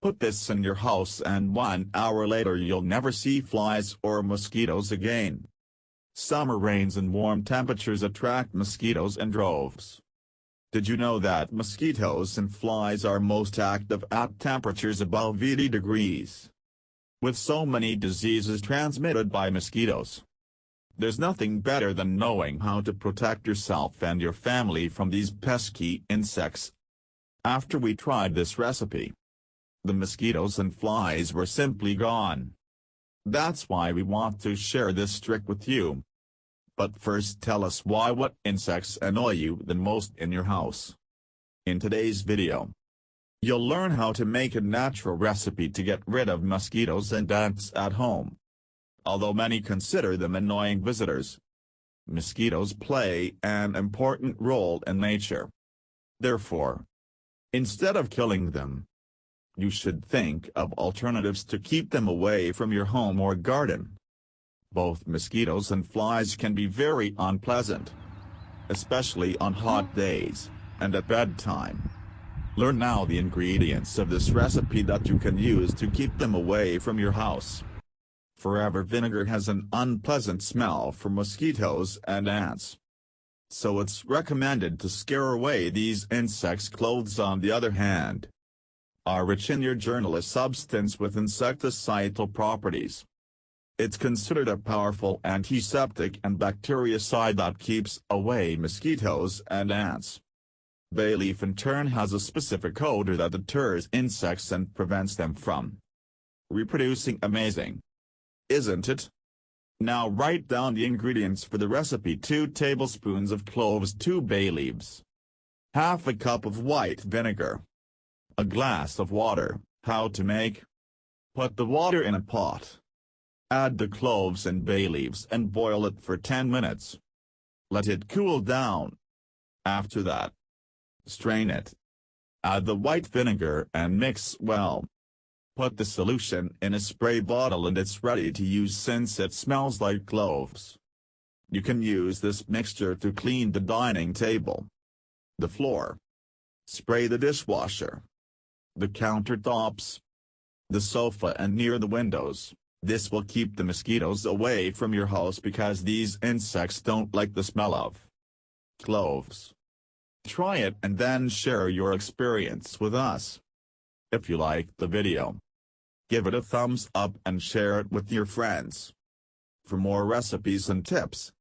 Put this in your house and 1 hour later you'll never see flies or mosquitoes again. Summer rains and warm temperatures attract mosquitoes in droves. Did you know that mosquitoes and flies are most active at temperatures above 80 degrees? With so many diseases transmitted by mosquitoes, there's nothing better than knowing how to protect yourself and your family from these pesky insects. After we tried this recipe, the mosquitoes and flies were simply gone. That's why we want to share this trick with you. But first, tell us what insects annoy you the most in your house. In today's video, you'll learn how to make a natural recipe to get rid of mosquitoes and ants at home. Although many consider them annoying visitors, mosquitoes play an important role in nature. Therefore, instead of killing them, you should think of alternatives to keep them away from your home or garden. Both mosquitoes and flies can be very unpleasant, especially on hot days, and at bedtime. Learn now the ingredients of this recipe that you can use to keep them away from your house. Forever vinegar has an unpleasant smell for mosquitoes and ants, so it's recommended to scare away these insects. Cloves, on the other hand, are rich in your journal substance with insecticidal properties. It's considered a powerful antiseptic and bactericide that keeps away mosquitoes and ants. Bay leaf in turn has a specific odor that deters insects and prevents them from reproducing. Amazing, isn't it? Now write down the ingredients for the recipe: 2 tablespoons of cloves, 2 bay leaves, half a cup of white vinegar, a glass of water. How to make: put the water in a pot. Add the cloves and bay leaves and boil it for 10 minutes. Let it cool down. After that, strain it. Add the white vinegar and mix well. Put the solution in a spray bottle and it's ready to use since it smells like cloves. You can use this mixture to clean the dining table, the floor, spray the dishwasher, the countertops, the sofa and near the windows. This will keep the mosquitoes away from your house because these insects don't like the smell of cloves. Try it and then share your experience with us. If you liked the video, give it a thumbs up and share it with your friends. For more recipes and tips,